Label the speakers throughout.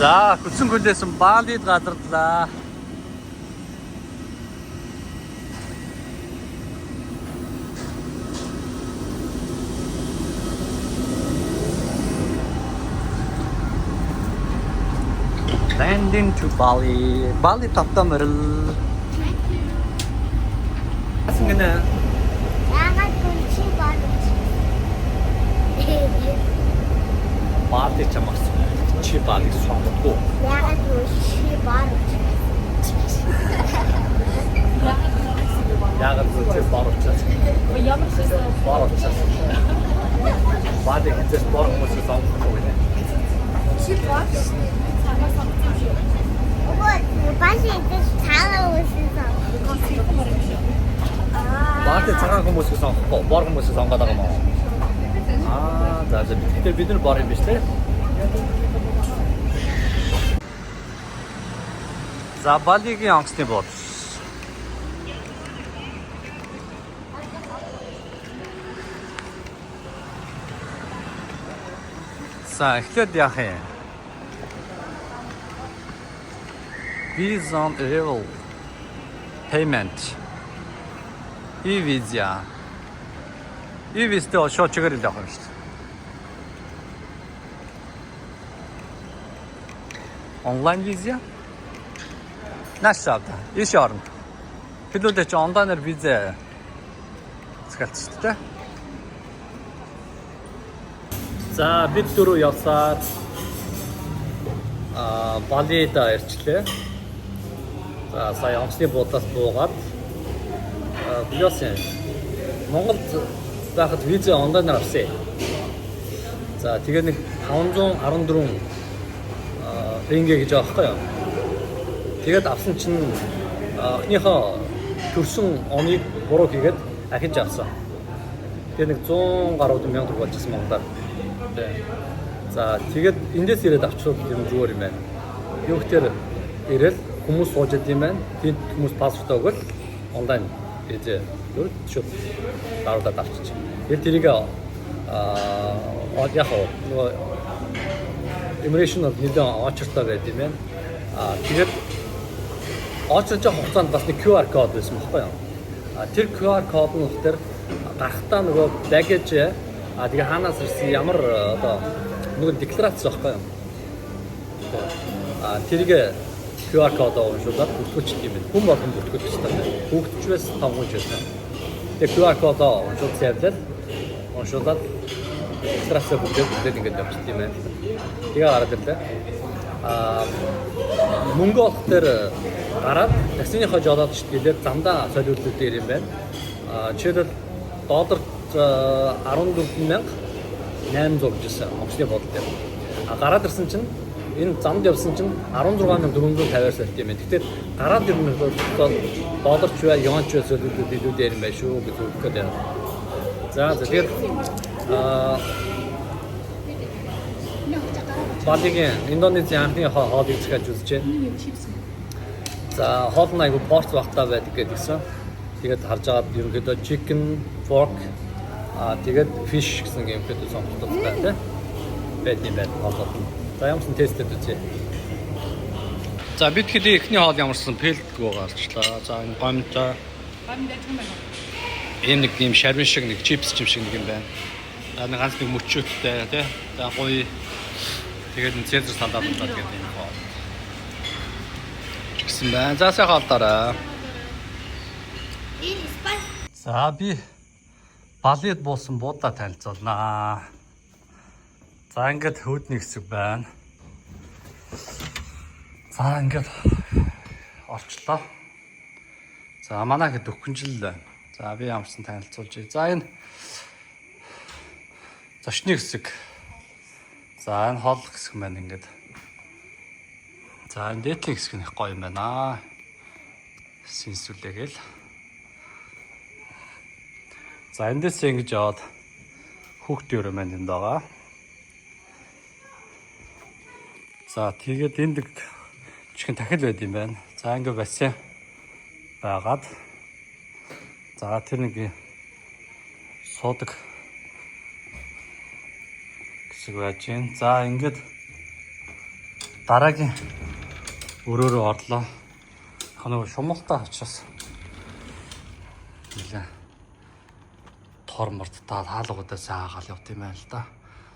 Speaker 1: За хүчин хүлээсэн Балид газарлаа. Landing to Bali. Bali тавтамрал. Асгэнэ.
Speaker 2: Яагаад гүнчи баруун?
Speaker 1: Бали чамаас чи Бали сонгохгүй.
Speaker 2: Яагаад гүнчи баруун?
Speaker 1: Яагаад чи баруун?
Speaker 3: Ямар ч зүйл
Speaker 1: Баруун. Бали хэзээ баруун мөс сонгохгүй нэ.
Speaker 3: чи бооч цагаас авсан шүү.
Speaker 2: Ого, бааш ингэж цаагаа үсэн сан.
Speaker 1: Бали цагаан хүмүүсийг сонгохгүй, бор хүмүүсийг сонгоод байгаа юм уу? За тэгэхээр бид нар бор юм биш үү? За Балигийн онгоцны буудал. За эхлээд яах юм? Visa on arrival payment. E-visa. E-visa шууд чигээр л явах юм шүү дээ. Онлайн виза? Наашаада. Иш орно. Хэдүүлээ чи онлайнаар виза згэлж шүү дээ. За бид дөрөв явсаар Балид ирчлээ. За сая онгоцны буудлаас буугаад Билосэн Монголд байхад виза онлайнаар авсан. За тэгээ нэг 514 тенге гэж аахгүй юу. Тэгээд авсан чинь анхныхоо төрсөн оныг буруу хийгээд ахиж авсан. Тэгээ нэг 100 гаруй мянга төгрөг болчихсон Монголоор. За тэгээд эндээс ирээд авчихвал юм зүгээр юм байна. Юу гэхээр ирэл хүмүүс сууж идэм байна. Тэнд хүмүүс паспорт өгөл онлайн виза юу шууд дараалал авчиж. Тэгээд тэрийг яг нөгөө immigration нэлээд очиртой байд юм байна. Тэгээд очирч хугацаанд бас нэг QR код байсан байхгүй юу? Тэр QR код нь болохоор гарахтаа нөгөө baggage тэгээ хаанаас ирсэн ямар одоо нөгөө декларац байхгүй юу? Тэрийг QR кодоо уншуулаад бүртгүүлчих юм байна. Хүн болгон бүртгүүлчих хэрэгтэй. Хүүхдчвээс 5 хүн ч байсан. Тэгээ QR кодоо уншуулж тавьлаа. Уншуулаад декларацаа бүгдээ ингэж явуулчих юм байна. Тэгээ гараад ирлээ. Мөнгө олох дээр гараад таксиныхоо жолоод ч гэлээд замдаа солиулт дээр юм байна. Жишээлбэл доллар 14,800 гэжсэн онгоцны бодол дээр. Гараад ирсэн чинь энэ замд явсан чинь 16,450-аар солилт юм байна. Гэхдээ гараад ирнэ бол долларч бай, юанч бай солиулт илүү дээр юм байна шүү гэж үзэх гээд байна. За тэгэхээр Балигийн Индонезийн анхны хоолыг захиалж үзэж байна. За хоол нь айгүй порц багтаа байдаг гэдгийгсэн. Тэгээд харж агаад ерөнхийдөө chicken, pork, тэгээд fish гэсэн юм хэд сонголттой тийм байд юм байна хоолод. За ямарсан тестэд үзье. За бид хэд ихний хоол ямарсан пэлтгөө гарчлаа. За энэ гомтой. Энэ нэг юм шарвин шиг нэг чипс шиг нэг юм байна. Нэг ганц нэг мөчөөдтэй тийм. За гоё. Тэгээд энэ цезар салаад гэдэг юм хоол. Гэсэн байна. За сайхан хоолдороо. За би Балид буусан буудаа танилцуулнаа. За ингээд хөөдний хэсэг байна. За ингээд орчлоо. За манай хэд өхөнжил байна. За би ямарсан танилцуулж. За энэ зочны хэсэг. За энэ хоол хэсэг маань ингээд. За энэ дээдлийн хэсэг нэг гоё юм байна. Синсүлэгээл. За эндээс ингэж яваад хүүхдийн өрөө маань энд байгаа. За тэгээд энд чихэн тахил байд юм байна. За ингэ бассейн байгаад. За тэр нэг суудаг хэсэг байж гин. За ингээд дараагийн өрөөрөө орлоо. Ханаа шумалтай очроос. Нилээ. Торморд та хаалгуудаа саагаал явт юм байна л да.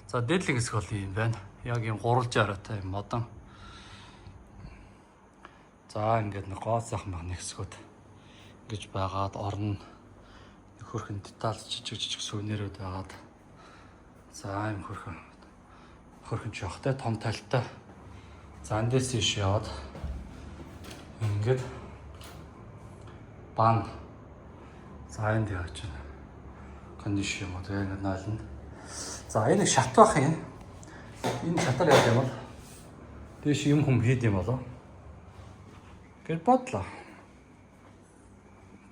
Speaker 1: За дээдлийн хэсэг бол юм байна. Яг юм гурвалж араатай юм модон. За ингээд нэг гоо сайхан багны хэсгүүд ингэж байгаад орно. Нэг хөрхэн деталь жижиг сүүнэрүүд байгаад. За юм хөрхэн жоохтой том талтай. За эндээс ийш яваад ингээд бан. За энд яаж байна. Кондишн юм уу тэгээд наална. За энэ шат байх юм. Энэ шатаар яах юм бол дээш юм хүм хийд юм болоо. Гэт бодлоо.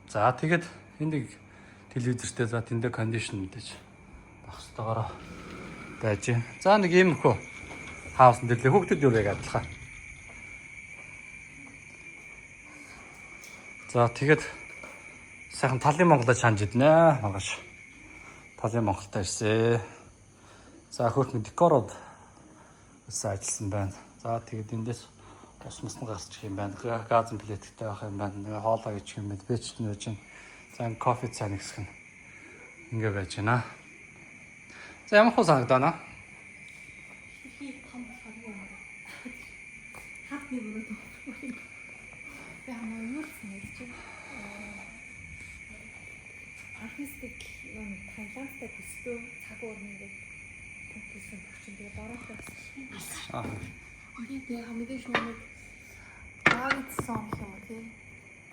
Speaker 1: За тэгээд энийг телевизэртэй за тэндээ кондишн мэдээж багстайгаараа байж. За нэг юм хөө хаусн дээр хүүхдүүд юу яг адилхан. За тэгээд сайхан талын Монголд шанж иднэ магаш. Талын Монголд ирсэн. За хөрхөн декород ажилласан байна. За тэгээд эндээс ус мусны гарч юм байна. Газын плеттэй байх юм байна. Нэг хоолой гэж юм бэ ч нэж чинь. За кофе цаан гисэх нь ингэ байж байна. За ямар хөө санагдаа наа?
Speaker 3: Артистик юм таланттай төсөө цаг уурныг төлсөн хүчин тэгээ бороотой.
Speaker 1: Аа.
Speaker 3: Тэгээ хамгийн шүүмэг сон юм уу тий.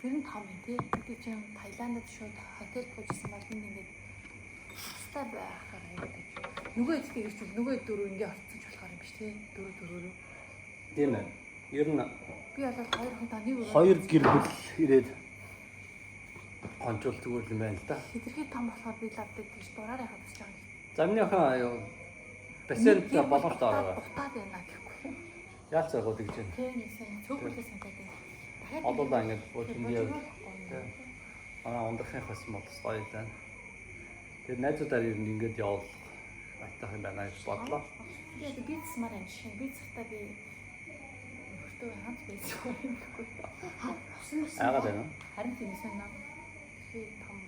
Speaker 3: Тэр нь том тий. Тэгээ чинь Таиландд шууд хотел бүжсэн бол ингээд ста байхаар ингээд. Нөгөө эцэг гэж нөгөө дөрөв ингээд олцсон болохоор юм биш тий. Дөрөв.
Speaker 1: Тийм ээ. Ер нь
Speaker 3: Би бол хоёр хүн таны
Speaker 1: хоёр гэр бүл ирээд контрол зүгээр юм байна л да.
Speaker 3: хэтэрхий том болохоор би лавдаг гэж дураараа хадж байгаа юм.
Speaker 1: За минийхээ юу пациент боломжтой ороо.
Speaker 3: Утаад байна гэхгүй.
Speaker 1: Яалц яг гэж байна.
Speaker 3: Тийм ээ. Цөөхөлөө санагдаад байна.
Speaker 1: Одоо да ингээд бодсон юм. Аа ондохын хас мод гоё байна. Тэгээд найзуудаар ер нь ингээд явал айтах юм байна гэж бодлоо.
Speaker 3: Тэгээд би смаар юм шиг би цартаа би өөртөө хамт байсан юм гэхгүй.
Speaker 1: Яагаад вэ?
Speaker 3: Харин тийм санаа. Би том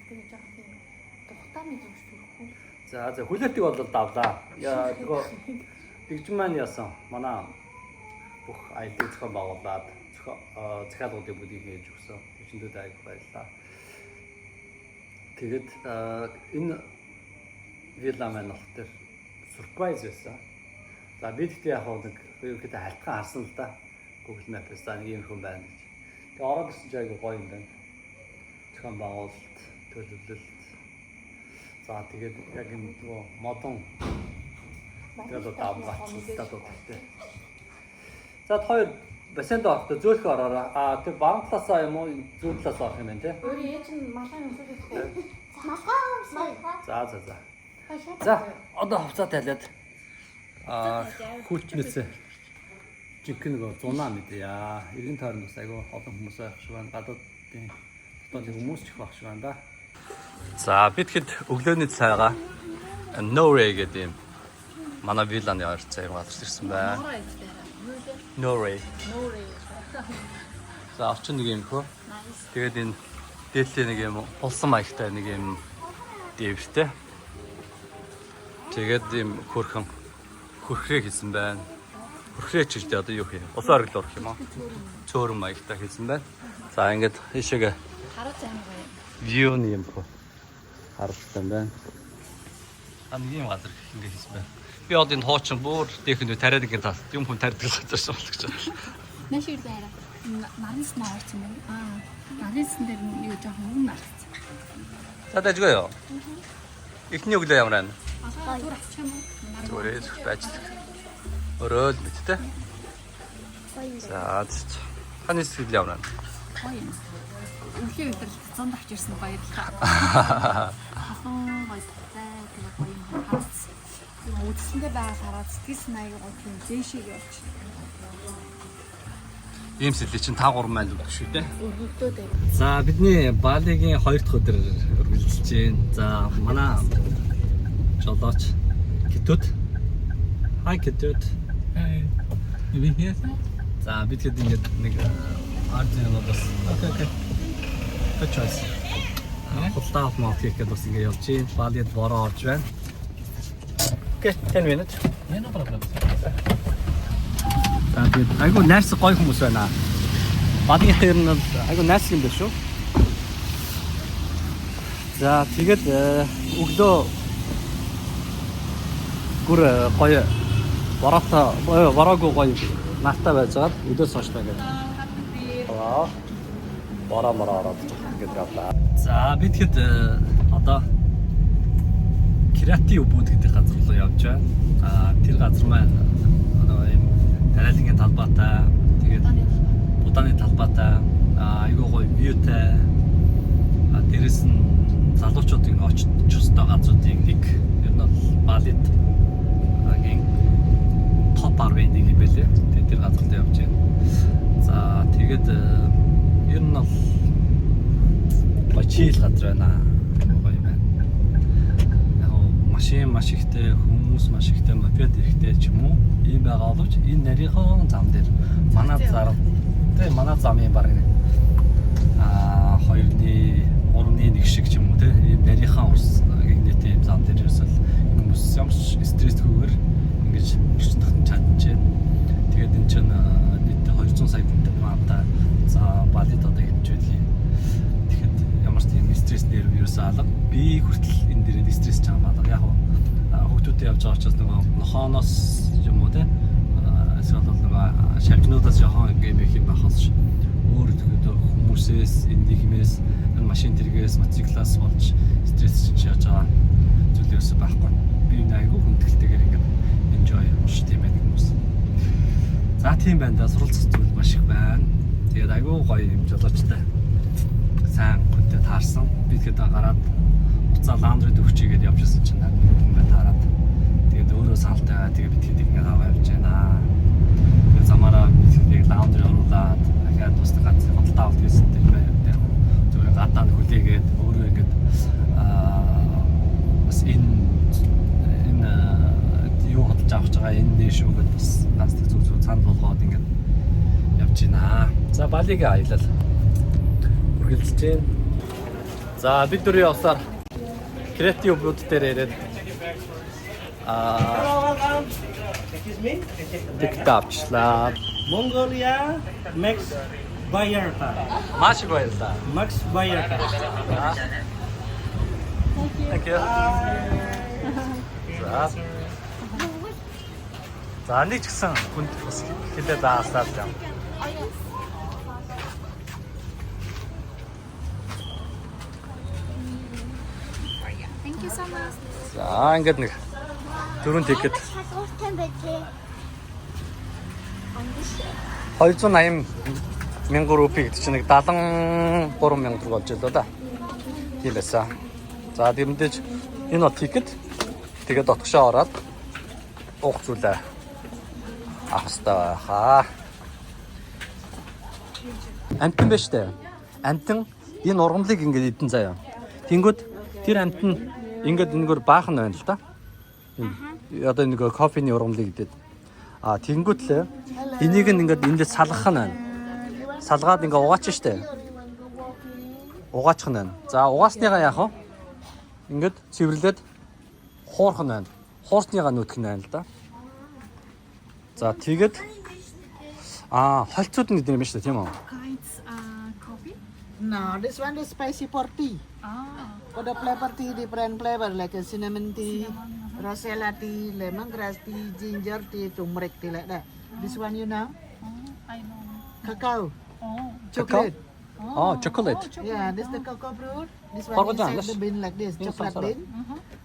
Speaker 3: тийм жах тийм тухтаа мэд юм шүү дээ.
Speaker 1: За хүлээлтийг бол давлаа. Яа нөгөө тэгж маань яасан. Манай бүх IT зохион байгуулад захиалгуудыг бүдийг хийж өгсөн. Тэвчэндүүд аяг баярлаа. Тэгээд энэ вилла маань бол тэр surprise байсан. За бид тэгтээ яг нэг ерөөхдөө халтгаан харсан л да. Google Maps-аас нэг юм хүн байна гэж. Тэгээд ороод ирсэн чинь аяг гоё юм байна. Зохион байгуулалт, төлөвлөлт. За тэгээд яг энэ нөгөө модон тэгээд таамаглалтай. За хоёр бассейнд орохдоо зөөлхөө ороорой. Тэр баруун талаасаа юм уу зүүн талаас орох юм байна те.
Speaker 3: Өөр ээж нь малгай өмсөж байхгүй.
Speaker 1: За. За одоо хувцас талиад хүлчнээсээ жинхэнэ нөгөө зунаа мэдээ. Иргэн тойронд бас айгүй олон хүмүүс байх шиг байна. Гадаадын дотоод хүмүүс ч их байх шиг байна да. За бид хэд өглөөний цайгаа Norway гэдэг юм манай вилланы орцоо юм газар ирсэн байна. Norway. За орчин нэг юм хөө. Тэгээд энэ дээдлийн нэг юм улсан маягтай нэг юм дэвштэй. Тэгээд юм хөрхрээ хийсэн байна. Хөрхрээ чижтэй одоо юу хий? Улсын оргил орох юм аа. Цөөрөн маягтай хийсэн байна. За ингээд ийшээгээ
Speaker 3: хараад байна гоё.
Speaker 1: View юм хөө. Харалтай байна. Нэг юм газар ингэ хийсэн байна. Би одоо энэ хоочин бүр дэхэнд тариад ингэ тас юм хүн тарьдаг газар шүү гэж байна.
Speaker 3: Маш их зайраа. Нарийнс нь орч юм байна. Нарийнс дээр юу жоохон өмнө арцсан.
Speaker 1: За дажгүй юу? Эхний өглөө ямар байна?
Speaker 3: Зүгээр авчих юм уу?
Speaker 1: Зүгээр зөвхөн ажиллах. Өрөөл мэдтэй. За таны сэтгэл ямар байна?
Speaker 3: Гоё юм. Өглөө өдөр цонд авчирсан баярлалаа. Хахан гоё таа. Тэгээ гоё юм хаац. Үдсэндээ байгаа хараад сэтгэл санааг гоё юм зээшээ явж.
Speaker 1: Ийм сэтлээ чинь 5-3 майл өгдөг шүү дээ.
Speaker 3: Өргөлдөө дээ.
Speaker 1: За бидний Балигийн 2 дахь өдөр үргэлжилж байна. За манай жолооч Китүүд. Хай Китүүд.
Speaker 4: Maybe here.
Speaker 1: За бид хэд ингээд нэг ординал бас. Окей. Good choice. Худалдаа авах маа хийх гэдэг бас ингээд явж байна. Балиад бороо орж байна. Окей, 10 minutes.
Speaker 4: Yeah, no problem.
Speaker 1: За тэгээд айгу найс гоё хүмүүс байна. Бадгийн хэр нь айгу найс юм биш үү? За тэгээд өглөө гүр гоё бороогүй гоё нартай байж байгаа. Өдөөс хойш та гэдэг. Аа. Бороо ороод ингээд явлаа. За бид хэд одоо креатив бууд гэдэг газар руу явж байна. Тэр газар маань ийм тариалангийн талбайтай, тэгээд буданы талбайтай, айгүй гоё вьютай. Дээрэс нь залуучуудын очиж өстой газруудын нэг ер нь бол Балид гийн топ 10-ийн нэг юм байлээ. Тэгээд тэр газарт явж байна. За тэгээд ер нь бол гоё чийл газар байна. Гоё юм байна. Яг машин маш ихтэй, хүмүүс маш ихтэй, мопед ихтэй ч юм уу. Ийм байгаа боловч энэ нарийнхан зам дээр манай зар тэгээ манай замын баг 2-ны 3-ны 1 шиг ч юм уу те ийм нарийнхан ус гинэт ийм зам дээр ерөөсөл энэ хүмүүс ямар стрессгүйгээр ингэж ирчнэх чадчихжээ. Тэгээд энэ чинь нийт 200 сая тоннаа за Балид одоо хийж байлээ. Тэгэхэд ямар ч тийм стресс нэр ерөөсөө алга би хүртэл энэ дээрээ стресс чам алга яг хүүхдүүдтэй явж байгаа учраас нөгөө нохооноос юм уу те эсвэл бол нөгөө шавжнуудаас жоохон гэмэх юм байхаас өөр хүмүүсээс энэ нийгмээс энэ машин тэргээс мотоциклаас болж стресс хийж байгаа зүйл ерөөсөө байхгүй. Би айгүй хүндэтгэлтэйгээр ингээд enjoy шít юм байдаг хүмүүс. За тийм байна да суралцах зүйл маш их байна. Тэгээд айгүй гоё юм жолоочтой. Сайн хүнтэй таарсан. Бид хэд гараад буцаа лаундри дөгчийгээд явж ирсэн чинь ингээд таарад. Тэгээд өөрөө саалтайгаа тэгээд бид хэд ингээд аваа явж байна. Тэгээд замаараа бид хэд лаундри оруулаад дахиад тусдаг ганц худалдаа авалт гэсэн тийм байна. Зүгээр гадаа нь хүлээгээд өөрөө ингээд бас энэ юу худалдаж авах байгаа энэ дэш үгээд бас ганц зүг цаанд болгоод ингээд явж байна. За Балигийн аялал үргэлжилж байна. За бид дөрөв явсаар креатив бууд дээр ирээд
Speaker 5: Excuse me?
Speaker 1: TikTok-члаа.
Speaker 5: Mongolia Max Bayarta.
Speaker 1: Маш их баярлалаа.
Speaker 5: Max Bayarta.
Speaker 1: Thank you. За нэг ч гэсэн хүнд бас хэлээ даасаад юм.
Speaker 3: Thank you so much.
Speaker 1: За ингээд нэг дөрөв тикет
Speaker 2: Шалгууртай байлээ.
Speaker 1: 280 мянган рупи гэдэг чинь нэг 73 мянга төгрөг болж байлаа да. Тийм байсан. За тэрнтэйч энэ бол тикет. Тэгээд дотгошоо ороод уух зүйлээ авах хэрэгтэй хаа. Амтан байж тээ. Амтан энэ ургамлыг ингээд идэн заяа. Тэнгүүд тэр амтан ингээд энэгээр баахан байна л да. Одоо нэг кофений ургамлыг идээд. Тэнгүүд л энийг ингээд эндээ салгах нь байна. Салгаад ингээд угаач штэ. Угаачих нь байна. За угаасныгаа яах вэ? Ингээд цэвэрлээд хуурах нь байна. Хуурсныгаа нүүтэх нь байна л да. За тэгээд холцууд нь гэдэг юм шүү дээ тийм үү?
Speaker 3: Guides coffee.
Speaker 6: No, this one is spicy for tea. For the flavor tea, different flavor like a cinnamon tea, rosella tea, lemongrass tea, ginger tea, turmeric tea like that. This one you know?
Speaker 3: I know.
Speaker 6: Cacao,
Speaker 3: Oh.
Speaker 6: chocolate.
Speaker 1: Chocolate.
Speaker 6: Yeah, this the cocoa fruit. This
Speaker 1: Parang
Speaker 6: one
Speaker 1: dyan,
Speaker 6: inside the bean like this,
Speaker 1: Yes,
Speaker 6: chocolate
Speaker 1: sarap.
Speaker 6: bean.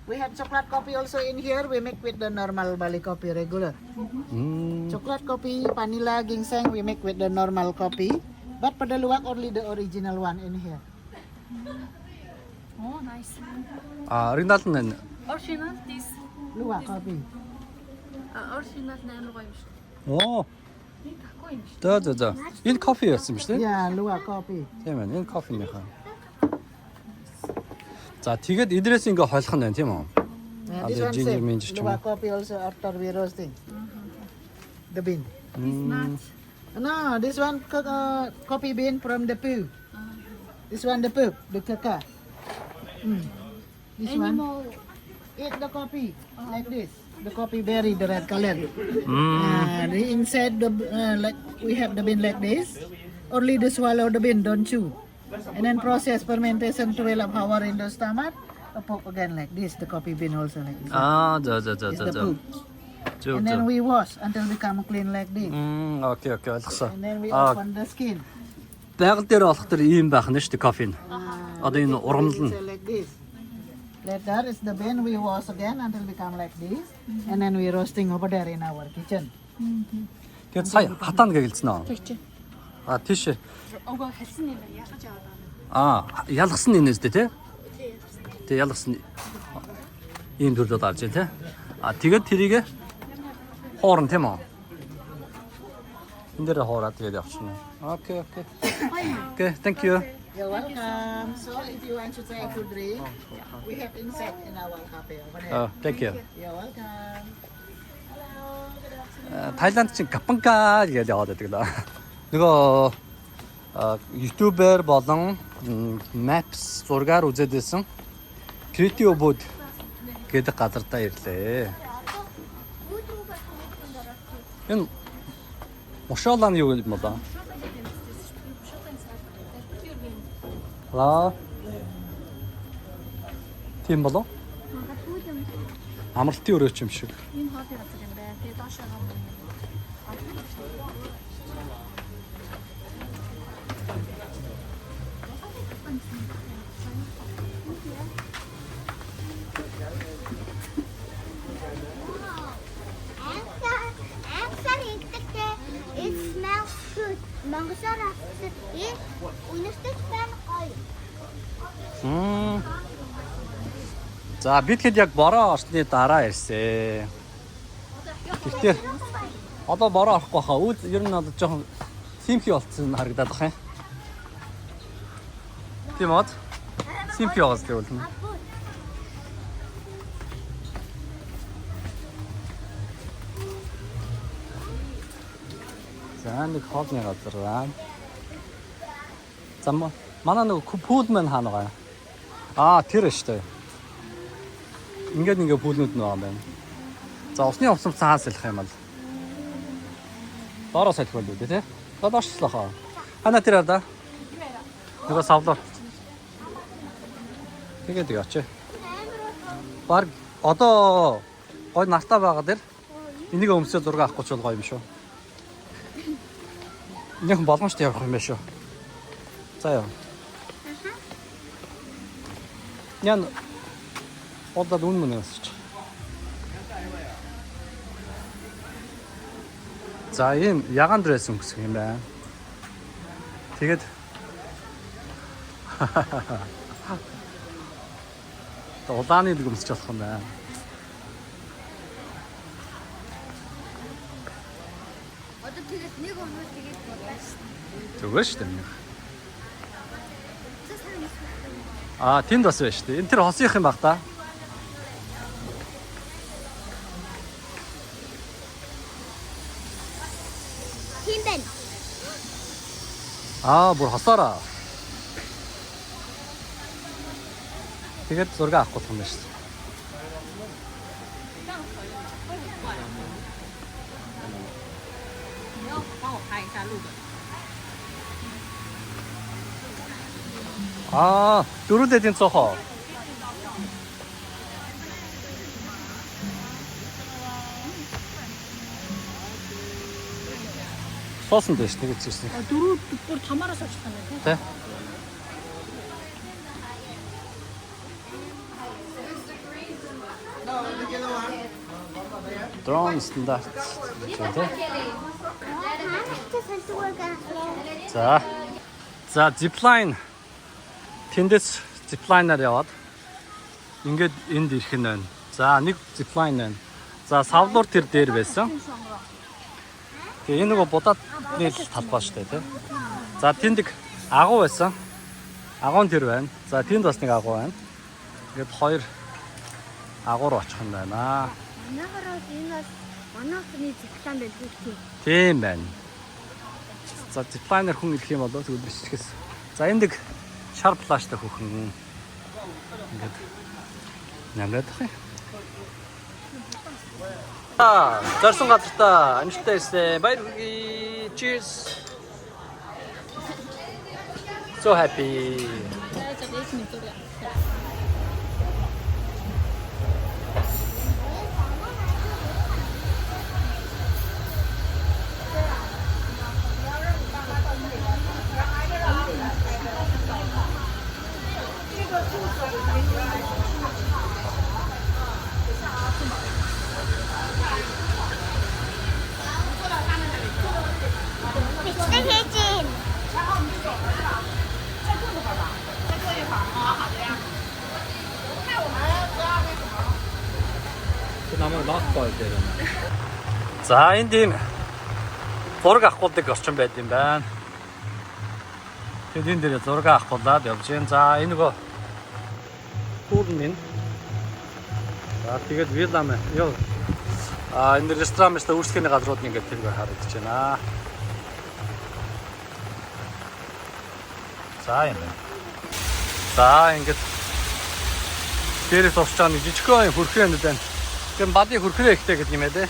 Speaker 6: We have chocolate coffee also in here. We make with the normal Bali coffee regular. Chocolate coffee, vanilla, ginseng, we make with the normal coffee. But for the luwak, only the original one in here.
Speaker 3: Oh, nice.
Speaker 1: Оригинал нь
Speaker 3: Original this.
Speaker 6: Luwak coffee.
Speaker 3: Original на ano kayo siya?
Speaker 1: оо
Speaker 3: Ako yun siya.
Speaker 1: за. Энэ кофе байсан биз дээ?
Speaker 6: Yeah, luwak coffee.
Speaker 1: Тийм ээ. Энэ кофенийхаа. За тэгээд эдрээс ингээ хойлох нь байна тийм үү?
Speaker 6: This one
Speaker 1: ginger
Speaker 6: same.
Speaker 1: mint ч юм уу.
Speaker 6: Luwak coffee also after we roasting. The bean.
Speaker 3: This much.
Speaker 6: No, this one coffee bean from the poo. This one the poop, the caca. This one.
Speaker 3: Animal.
Speaker 6: Eat the coffee like this. The coffee berry, the red color.
Speaker 1: 음.
Speaker 6: Inside the like we have the bean like this. Only the swallow the bean, don't chew. And then process fermentation 12 hours in the stomach. Pop again like this. The coffee bean also like this.
Speaker 1: 아,
Speaker 6: It's the
Speaker 1: 저저저저저.
Speaker 6: poop. And then we wash until become clean like this.
Speaker 1: 오케이 ойлгосоо.
Speaker 6: And then we
Speaker 1: 아,
Speaker 6: open the skin.
Speaker 1: байгаль дээр болох төр ийм байх нь шүү дээ кофе нь. Одоо энэ ургамал нь.
Speaker 6: So like this. Later is the bean we wash again until become like this. And then we roasting over there in our kitchen.
Speaker 1: Тэгээд сая хатаана гэлцэн аа.
Speaker 3: Тэгчээ.
Speaker 1: А тийш.
Speaker 3: Угаа халсан юм байна. Яхаж яваад байна.
Speaker 1: Ялгсан энэ үстэй тий. Тэгээ ялгсан ийм төрлөд авч тий. Тэгээд тэрийг хоорн тийм үү? Энэ дээр хоораад тэгээд явчихна. Окей. Окей, thank you.
Speaker 6: You're welcome. So if you want to try to drink, we have insect in our cafe over there.
Speaker 1: Thank you.
Speaker 6: You're welcome.
Speaker 1: Тайланд чинь Капанка гэж яваад байдаг да. Нөгөө ютубер болон Maps зургаар үзээд байсан Creative Wood гэдэг газартаа ирлээ. Энэ Мошолан юу юм бэ? Ла. Тийм болов? Амралтын өрөөч юм шиг.
Speaker 3: Энэ хоолны газар юм байна. Тэгээ доошоо гам.
Speaker 2: It smells good. Mangosar үнэтэй байна гоё.
Speaker 1: За бид хэд яг бороо орсны дараа ирсэн. Гэхдээ одоо бороо орохгүй хаа. Үл ер нь одоо жоохон симпи болцсон харагдаад байна. Тийм үү? Симпи байгаас гэвэл. За нэг хоолны газар байна. За манай нэг пүүлмэн хаана байгаа? Тэр шүү дээ. Ингээд пүүлнүүд нөө юм байна. За усны усамц цаас ялах юм бол. Доороо салхив л үү те. Доошлохоо. Хана тэр да. Нөгөө савлаа. Тэгээд яач. Баг одоо гой нартаа байгаа дэр энийг өмсөө зураг авахгүй ч бол гоё юм шүү. Нэг боломжтой явах юм байна шүү. За яа. Ян одоо дүн мөн ясч. За ийм ягаан дресс өнгөсөх юм байна. Тэгээд улааны дэг өмсөж болох юм байна.
Speaker 2: Одоо тэгээд нэг өнөө тэгээд бодлоо шүү.
Speaker 1: Зүгээр шүү дээ. Тэнд бас байна шүү дээ. Энэ тэр хосынх юм баг та.
Speaker 2: Хин бэ?
Speaker 1: Бүр хосоороо. Тэгээд зураг авахгүй юм байна шүү дээ. дөрүлээ тийм цохоо. Соосон дэш тэгээд зүсэн.
Speaker 3: Дөрөв бүр томоороос авчихсан байх тийм.
Speaker 1: Тэ. Drone стандарт. За zipline тэндээс zipline-аар яваад ингээд энд ирэх нь байна. За нэг zipline байна. За савлуур тэр дээр байсан. Тэгээ энэ нөгөө будадны талбай шүү дээ, тийм. За тэнд их агуу байсан. Агуун тэр байна. За тэнд бас нэг агуу байна. Ингээд хоёр агуур очих юм байна.
Speaker 2: Нагараа энэ Манайхны зэглэн байдаг тийм.
Speaker 1: Тийм байна. За зиплайнер хүн ирэх юм болоо тэгвэл биччихээс. За энэ дэг шар плаштай хөхөн. Ингээд намраад тах юм. Зарсан газартаа амжилттай ирсэн. Баяр хүргэе. Cheers. So happy.
Speaker 2: Bitti geçin.
Speaker 1: Тэг намайг лохгүй дээр байна. За энэ тийм зураг авахгүйдэг орчин байд юм байна. Тэгэд энэ дээр зураг авахгуулаад явж гин. За энэ нөгөө пул минь. За тэгээд вилла мэ. Йоо. Энэ ресторан мэт үүсгэний газрууд ингээд тэр харагдаж байна. За юм байна. За ингээд дээрээс орч байгаа нэг жижигхэн хөрхрөө нэг байна. Гэм бадын хөрхрөө ихтэй гэдэг юм ээ те.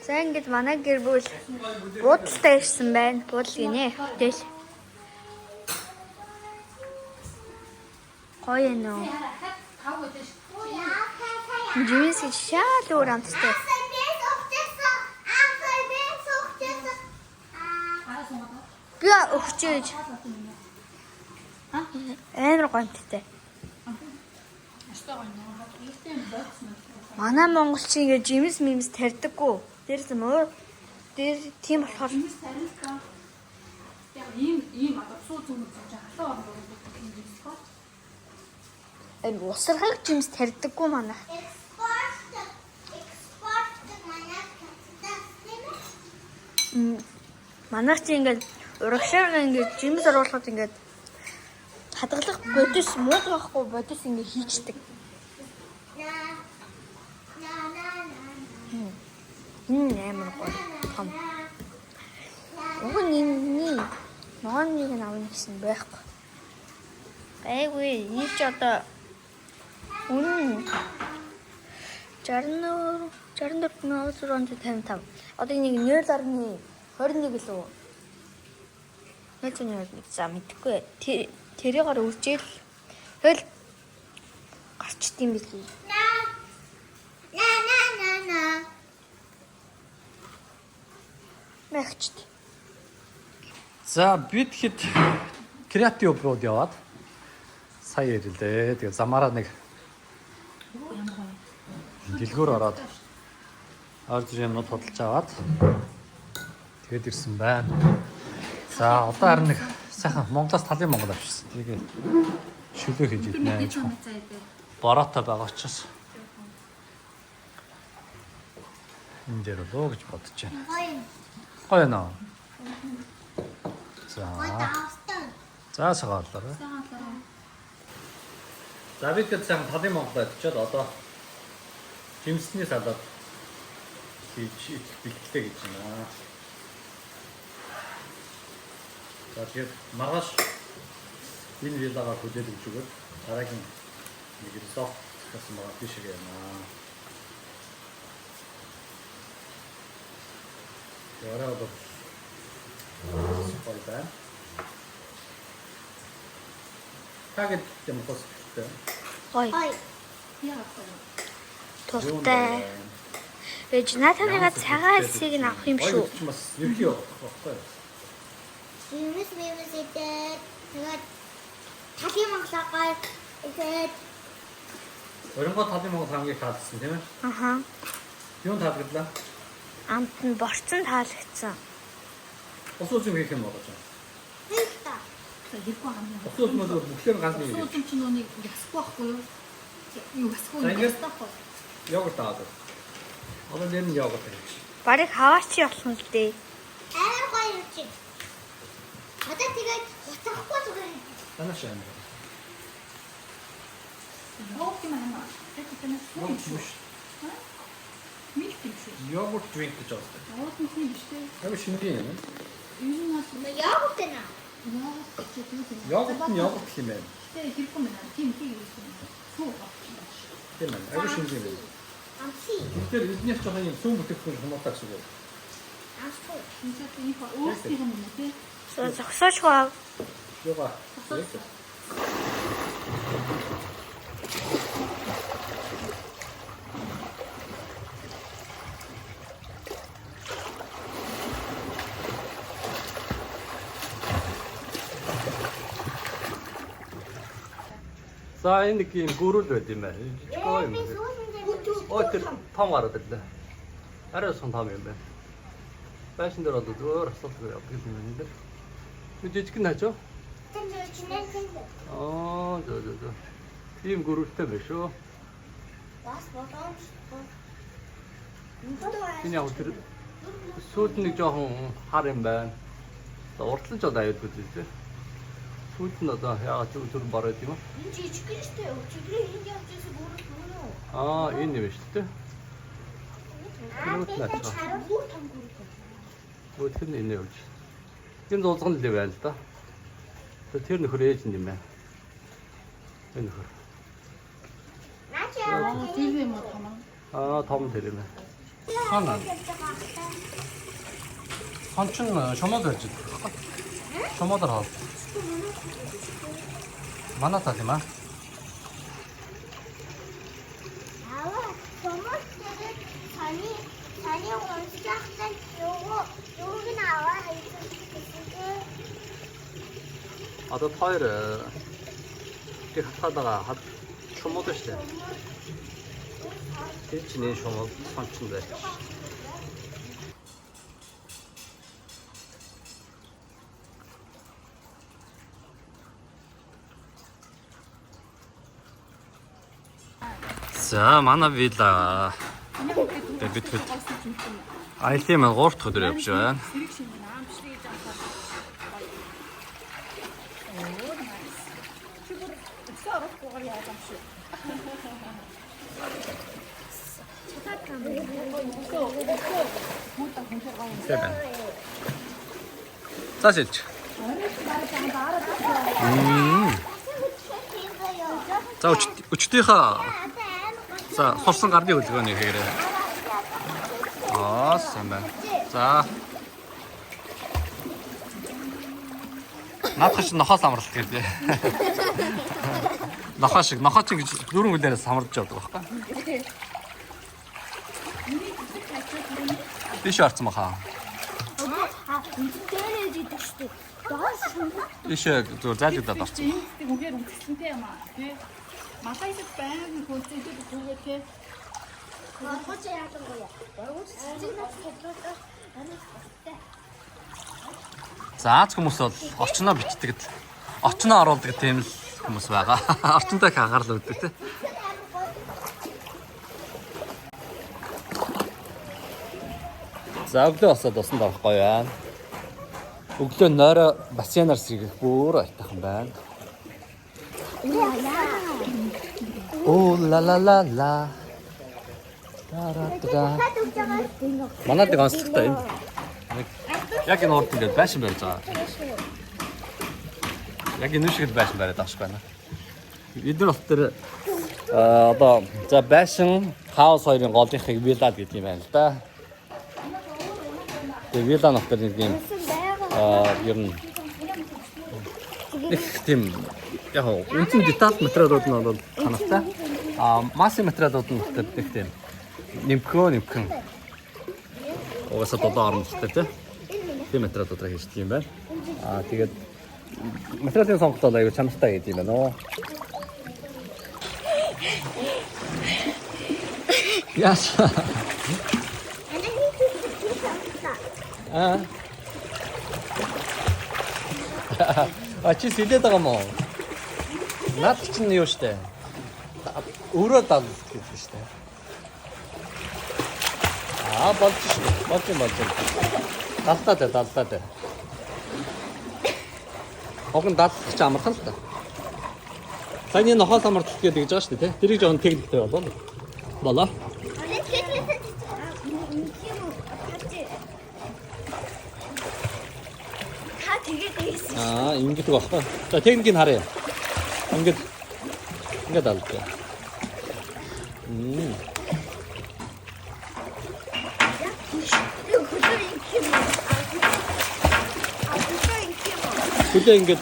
Speaker 2: За ингээд манай гэр бүл буудалтай ирсэн байна. Буудал гинэ. Тэгэл. Гоё нөө. Жимс гэж шал өөр амттай. Би өгчөөж. Амар гомдтой. Манай монголчин ингээ жимс мимс тарьдаггүй. Дээрс мөр дээр тийм болохоор
Speaker 3: Яг ийм одоо суу зүмж халуун орно гэдэг юм байна.
Speaker 2: энэ усархаг жимс тарьдаггүй манай. Манайх чи ингээд урагшаар ингээд жимс оруулахад ингээд хадгалах бодис муудахгүй бодис ингээд хийчдэг. Амар гоё. Том. Уг нь ногооныг нь авна гэсэн байхгүй. Айгүй ийч одоо үнэн 64,455. Одоо нэг 0.21 лөө. 0.21 за мэдхгүй. Тэрийгээр үржээл хөл гарчдсан биз. Мэгчд.
Speaker 1: За бид хэд креатив брод яваад сая ирлээ. Тэгээ замаараа нэг дэлгүүр ороод орж юмнууд худалж аваад тэгээд ирсэн байна. За одоо харин нэг сайхан Монголоос талын Монгол авчихсан. Тэгээ шүлөө хийж иднэ. Бороотой байгаа учраас энэ дээр лөө гэж бодож байна. Гоё нөө. За сагаалаа. За бид гээд сайн талын Монгол очиод одоо жимсний салаад хийж бэлтгэлээ гэж байна. За тэгээд маргааш энэ виллагаа хөдөлж өгөөд дараагийн нэг ресорт гэсэн байгаа тийш гэнэ. Яраа одоо супер байна. Как юм хостой?
Speaker 2: Ой. Тустай. Ээж натаныга цагаан эсийг нь авах юм шүү.
Speaker 1: Бас ерхий явахгүй.
Speaker 2: Юмс идээд тэгээд талын монголоо идээд
Speaker 1: Өрөнгөө талын Монгол хамгийн таалсан тийм ээ?
Speaker 2: аха.
Speaker 1: Юу таалагдлаа?
Speaker 2: Амт нь борцсон таалагдсан.
Speaker 1: Ус ус юм хийх юм болоо.
Speaker 3: Хэрэггүй хамгийн.
Speaker 1: Ус ус мөн бүхлээр ганц нэг.
Speaker 3: Суудын чинь нүг ясгүй байхгүй юу? Юу ясгүй
Speaker 1: За, ингээд.
Speaker 3: байхгүй.
Speaker 1: Йогурт аваад. Одоо нэр нь йогурт гэж.
Speaker 2: Барыг хаваач явах нь л дээ.
Speaker 4: амар гоё юм чи. Одоо тэгээд уцахгүй зүгээр.
Speaker 1: Танаш юм.
Speaker 3: Йогурт юм аа. Тэгээд
Speaker 1: Йогурт биш.
Speaker 3: милк юм шиг.
Speaker 1: Йогурт drink гэж байна.
Speaker 3: Йогурт нь биш үү?
Speaker 1: Яг шинэ юм.
Speaker 3: Юу нэг
Speaker 4: Яагт нэ.
Speaker 3: йогурт гэж юу юм.
Speaker 1: Йогурт нь йогурт юм байна.
Speaker 3: Тэгээд хэрэггүй мэн. Тийм тийм юм. Суу.
Speaker 1: Тийм байна. Яг шинэ юм.
Speaker 4: Амси.
Speaker 1: Тэгэхээр эзнээс жоохон юм сүм бүтээгдэхүүн хамаатай гэсэн үг.
Speaker 4: Амсгүй.
Speaker 3: Ингээд энэ өөрсдийнх нь юм тий.
Speaker 2: Зогсооч хаа.
Speaker 1: Йога. За энэ нэг юм гүрүүл байт юм байна. Жижигхэн юм. Ой тэр том гараад ирлээ. Арай сон том юм байна. Байшин дээр одоо өөр асуулт явдаг юм байна нэ. Юу жижиг нь хажуу? Аа зөө. Тийм гүрүүлтэй байна шүү.
Speaker 4: Бас бодоом.
Speaker 1: Энэ яг тэр сүйд нэг жоохон хар юм байна. Уртлаж одоо аюулгүй дээ. Сүйд нь одоо яагаад зүр бараад юм аа?
Speaker 4: Энэ жижиг гэж дээ. Өчигдөр энд явчихсан бүрэл бүрнөө.
Speaker 1: Аа энэ юм шүү дээ.
Speaker 4: Бүр том бүрэл.
Speaker 1: Өөх нь энэ явж. Энэ зузган л байна л да. Тэр нөхөр ээж юм байна. Энэ нөхөр.
Speaker 4: Начаа.
Speaker 3: Тэр юм уу том.
Speaker 1: Аа том тэр юм байна. Хана. Хан чин шомоод байж байгаа. Шомоодор хаа. Манай тал юм аа.
Speaker 4: Аваа, somos тэгээд таны уншихтан юуг нь аваа хайсан.
Speaker 1: Одоо хоёр тэг хатгаад байгаа шомоод штэ. Тэр чинь шомоод хан чин байж. За манай вилла бид айлын маань 3 дахь өдөр явж байна.
Speaker 3: Сэрэг шиг наам шиг гэж анхаад. Чигээр өсөө орохгүй яаж юм шиг.
Speaker 1: Сэбэн. Цаашилж. За өчтийнхаа за сурсан гарды хөдөлгөөний хэрэгрээ. Аа сайн байна. За. Наадах чинь нохоос амралт гэдэг. Нохоо шиг нохоо чинь гэж дөрвөн хүлээрээс самарч явдаг байхгүй. Биш арцсан баха.
Speaker 4: Дээрээ идэх штеп. Даас
Speaker 1: Ишээ зөв зайлгадаад орсон.
Speaker 3: Тэг үгээр үнэлсэнтэй юм аа тий. Малайсад байнг хөөцөдөд түгээ тий.
Speaker 4: Хооч яадаг гоё. Байгууч цэцэгнээс хөдлөдөө анастай.
Speaker 1: За аз хүмүүс бол орчноо бичдэг. Орчноо оруулдаг тийм л хүмүүс байгаа. Орчонтой анхаарал өгдөг тий. За өглөө басаад усан дарахгүй байна. Өглөө нойроо бассейнаар сэргэх бүр айтайхан байна. Оо ла ла ла ла. Тарата. Манайд нэг онцлогтой энэ. Яг энэ урд ингээд байшин барьж байгаа. Яг энэ шиг байшин бариад байгаа шүү байна. Эдгээр бол тэр одоо за байшин хаус хоёрын голынхыг виллад гэдэг юм байна л да. Тэгээ вилла нөхөр нэг юм ер нь их тийм яг үнэн деталь материалууд нь бол ханагтай. Масс материалууд нь их тийм нэмхэн угаасаа долоо оромжтой тийм материалуудаар хийдэг юм байна. Тэгээд материалын сонголт аягүй чанартай гэдэг юм байна оо. Яс. 아. 아, чи сэлээд байгаа мó. Наад чинь юу штэ. Өөрөө дал гэж штэ. Аа, болж штэ. Болж. Даллаа дээ. Огон дадлах чи амархан л та. Саяны нохоос амарлах гэдэг гэж байгаа штэ тий. Тэрийг жоохон техниктэй болоо. Аа, ингэж байгаа. За техникийг харъя. Ингээд алга. Хүлээ ингэж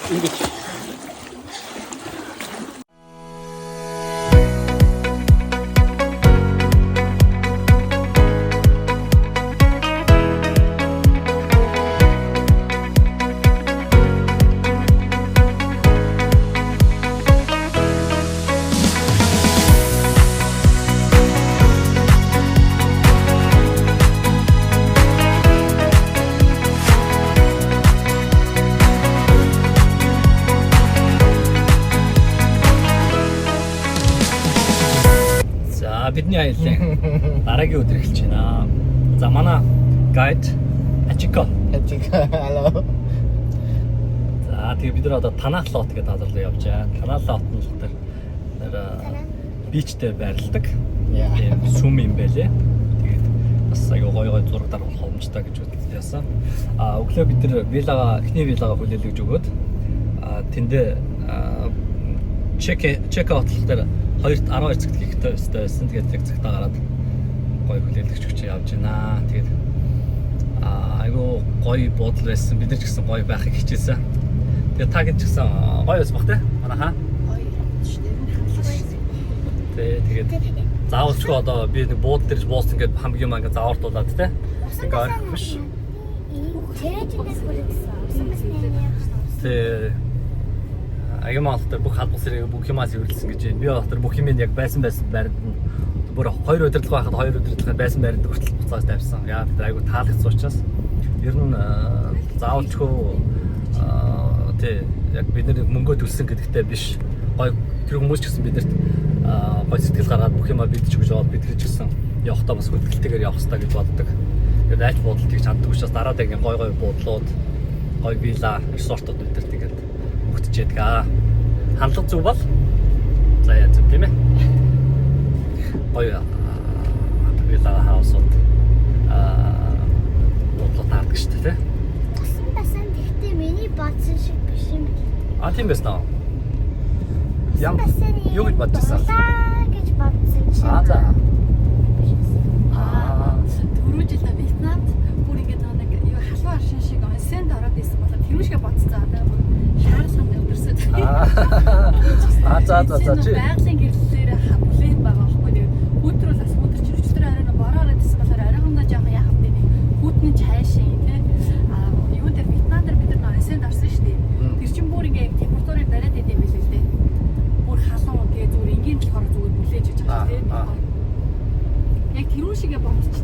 Speaker 1: бидний аяллаа дараагийн өдөр эхэлж байна. За манай гайд Ачико. Hello. За тэгээ бид нар одоо Таналот гэдэг газар руу явж байгаа. Таналот нь л тэр бичтэй байрладаг. Тийм сүм юм байлээ. Тэгээд бас аяга гоё зураг даруулах боломжтой гэж үзсэн. Өглөө бид нар эхний виллагаа хүлээлгэж өгөөд тэндээ чек аутлах дээр 12 цагт хийхтэй байсан. Тэгээд яг цагтаа гараад гоё хүлээлгэж өгч явж байна. Тэгээд айгу гоё бодол байсан. Бид нар ч гэсэн гоё байхыг хичээсэн. Тэгээд та гэж гэсэн гоё байсан бах те. Манайхаа. Гоё шүү дээ. Тэгээд заавалчгүй одоо би нэг бууд дэрж буусан ингээд хамгийн маань ингээд заавартуулаад те. Ингээ орхиш. Тэгээд Аямаалтар бүх халбар сэрэг бүх юмас ивэрлсэн гэж байна. Би одоо бүх юм яг байсан байранд нь бүр 2 удирдлага байхад 2 удирдлага байсан байранд хүртэл буцааж тавьсан. Яа тэр айгу таалагдсан учраас ер нь заавалчгүй яг бид нар мөнгө төлсөн гэдэгтэй биш. Гой тэр хүмүүс ч гэсэн бидэрт гой сэтгэл гаргаад бүх юмаа бидч гэж бод бид ч гэсэн явахдаа бас хөдөлгөлтэйгээр явах хэрэгтэй гэж боддог. Тэгээд айч бодолт хийж чаддаг учраас дараад яг гой буудлууд гой вилла ресортууд бидэрт ингээд өгдөжээдэг. Хандлага зүг бол за яа зүг тийм ээ. Гоё вилла хаусууд бодлоо таардаг шүү дээ.
Speaker 4: Басан гэхдээ миний бодсон шиг биш юм.
Speaker 1: Тийм байсан аа. Юу гэж бодчихсан?
Speaker 4: Гэж бодсон чинь.
Speaker 1: За.
Speaker 3: Түрүү жил Вьетнамд бүр ингээд нэг юу халуун аршин шиг онсенд ороод байсан болоод тэрүүшгээ бодцоо. Шаар санд өдөрсөд.
Speaker 1: За чи.
Speaker 3: Байгалийн гэрлэлээр бүлээн байгаа байхгүй нэг хүүтрүүл бас өдөр чи өчтөр арай бороод байсан болохоор арайхандаа жоохон яах вэ нэг хүүтний чайшин тий. Юу дээр Вьетнам дээр бид нар онсенд орсон шүү дээ. Тэр чин бүр ингээд температурыг бариад идэм билээ л дээ. Бүр халуун тэгээ зүгээр энгийн болохоор зүгээр бүлээж гэж байгаа тий. Яг тэрүүшгээ бодчих.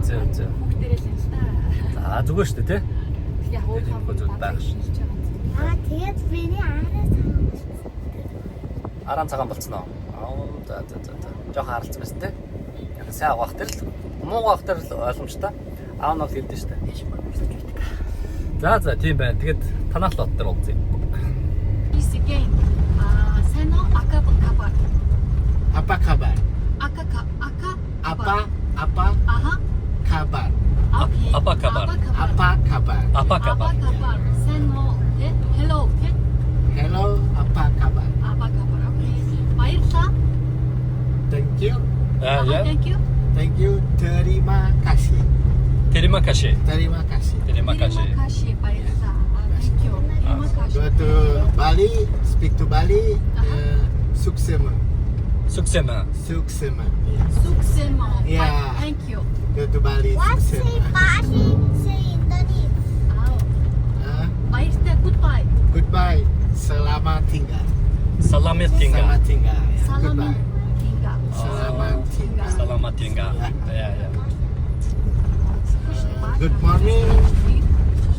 Speaker 1: Зөө.
Speaker 3: Хүүхдэрэл юм л та.
Speaker 1: За зүгээр шүү дээ тий.
Speaker 3: Яг уух зүйл
Speaker 1: байх шүү.
Speaker 4: Тэгээд миний
Speaker 1: Аран цагаан болцсон уу? За. Жохон харалцсан байсан тий. Яг сайн авах тэр л муу авах тэр л ойлгомжтой. Аав нь бол хэлдэж штэ. За тийм байна. Тэгээд танах лот дээр уулзъя.
Speaker 3: Is again. Сано акабакаба.
Speaker 6: Apa kabar?
Speaker 3: Aka.
Speaker 6: Apa
Speaker 3: Aha.
Speaker 6: kabar?
Speaker 3: Okay.
Speaker 1: Apa kabar?
Speaker 6: Apa kabar?
Speaker 1: Apa kabar?
Speaker 3: Sano. Hello.
Speaker 6: Hello, apa kabar?
Speaker 3: Apa kabar? Okay. Bayarlah.
Speaker 6: Thank you.
Speaker 3: Thank you.
Speaker 6: Thank you. Terima kasih.
Speaker 1: Terima kasih.
Speaker 6: Terima kasih.
Speaker 1: Terima kasih.
Speaker 3: Terima kasih bayarlah. Thank you. Terima kasih.
Speaker 6: Go to Bali, speak to Bali. Suksema.
Speaker 1: Suksema.
Speaker 6: Suksema.
Speaker 3: Suksema.
Speaker 6: Yeah.
Speaker 3: Thank you.
Speaker 6: Go to Bali.
Speaker 4: What's say
Speaker 6: Suksema.
Speaker 4: body? Say Indonesia.
Speaker 3: Bayarlah. Goodbye.
Speaker 6: Goodbye. Selamat tinggal.
Speaker 1: Salamat tinggal.
Speaker 6: Selamat tinggal.
Speaker 3: Salamat
Speaker 6: Goodbye.
Speaker 3: tinggal.
Speaker 6: Selamat tinggal.
Speaker 1: Selamat tinggal. Ya, ya.
Speaker 6: Good morning.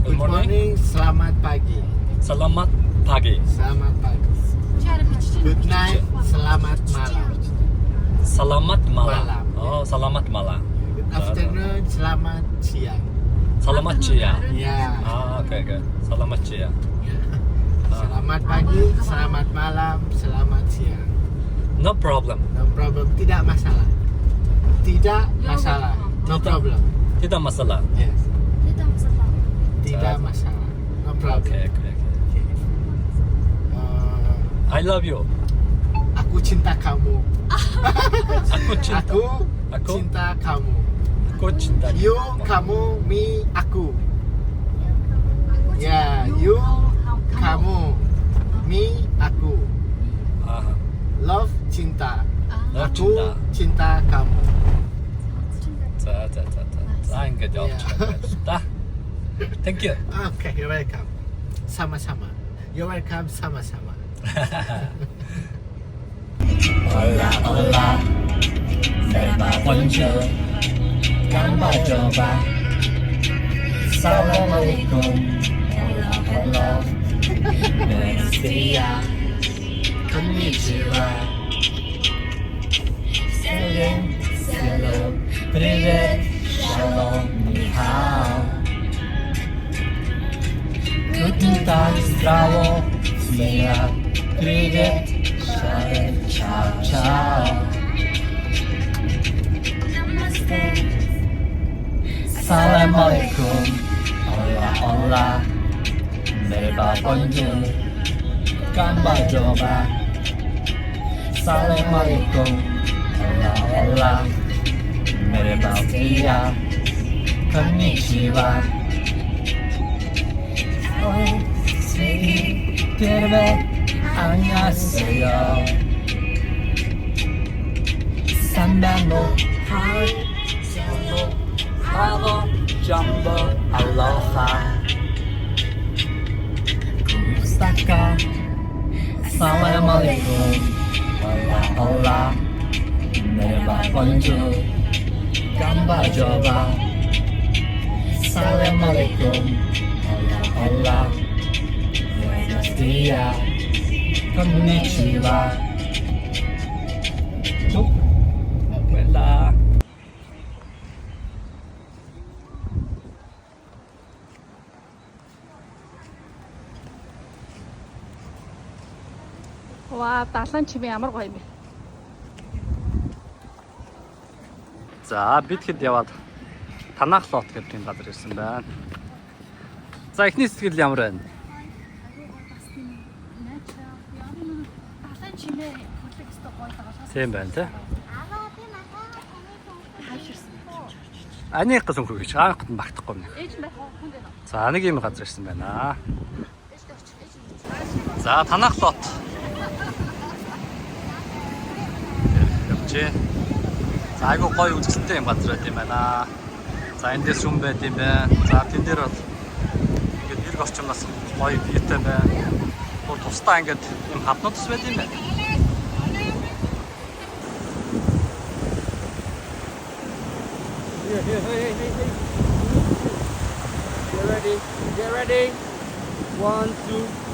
Speaker 1: Good morning.
Speaker 6: Selamat pagi.
Speaker 1: Selamat pagi.
Speaker 6: Selamat pagi. Good night. Selamat malam.
Speaker 1: Selamat malam.
Speaker 6: Malam.
Speaker 1: Oh, selamat malam.
Speaker 6: Good afternoon. Selamat siang.
Speaker 1: Selamat siang.
Speaker 6: Ya.
Speaker 1: Oke. Selamat siang.
Speaker 6: Selamat pagi. Selamat malam. Selamat siang.
Speaker 1: No problem.
Speaker 6: No problem. Tidak masalah. Tidak masalah. No problem.
Speaker 1: Tidak masalah.
Speaker 6: Yes.
Speaker 2: Tidak masalah.
Speaker 6: Tidak masalah. No problem.
Speaker 1: Oke. I love you.
Speaker 6: Aku cinta kamu.
Speaker 1: Aku cinta.
Speaker 6: Aku cinta kamu.
Speaker 1: Aku cinta.
Speaker 6: You, kamu, me, aku. Ya, you, kamu, me, aku.
Speaker 1: Aha.
Speaker 6: Love, cinta.
Speaker 1: Love,
Speaker 6: Aku
Speaker 1: cinta.
Speaker 6: cinta kamu.
Speaker 1: 자. 이게 저. 자. Thank you.
Speaker 6: Okay, you're welcome. Sama-sama. You're welcome, sama-sama.
Speaker 7: Hola, hola, merhaba, bonjour, gambar coba. Assalamualaikum, hola, hola, buenos días, konnichiwa. Hello, привет, shalom, ni hao. Guten Tag, zdravo, смея, привет, шалом, чао, чао. Assalamualaikum, hola, hola, merhaba, bonjour, gambar coba. Assalamualaikum, hola, hola, merhaba, dia, konnichiwa. Привет, 안녕하세요. 산다노, 하고, 점보, 알로하. 구스타카, assalamualaikum, hola, hola, merhaba, bonjour, gambar coba. Assalamualaikum, hola, hola, buenos días, konnichiwa.
Speaker 1: Hola.
Speaker 3: Ваа, далайн чимээ ямар гоё юм бэ?
Speaker 1: За, бид хэд яваад Танах лот гэдэг юм газар ирсэн байна. За, эхний сэтгэл ямар байна?
Speaker 3: Далайн чимээ хөдлөх өстө гоё байгаа.
Speaker 1: Тийм байна те.
Speaker 4: Аваа би махаа
Speaker 3: Хайширсан.
Speaker 1: Аних гэсэн хүү гэж аахт нь багтахгүй нэг.
Speaker 3: Ээж нь байх хүн дээ.
Speaker 1: За, нэг юм газар ирсэн байна. За, Танах лот. Явчээ. За, айгуу гоё үзэсгэлэнтэй юм газар байт юм байна. За, эндээс юм байт юм байна. За, тэн дээр бол ингээд нэрг орчмоос гоё вьютэй байна. Бүр тусдаа ингээд юм хаднууд ус байт юм байна. Hey. Get ready. 1, 2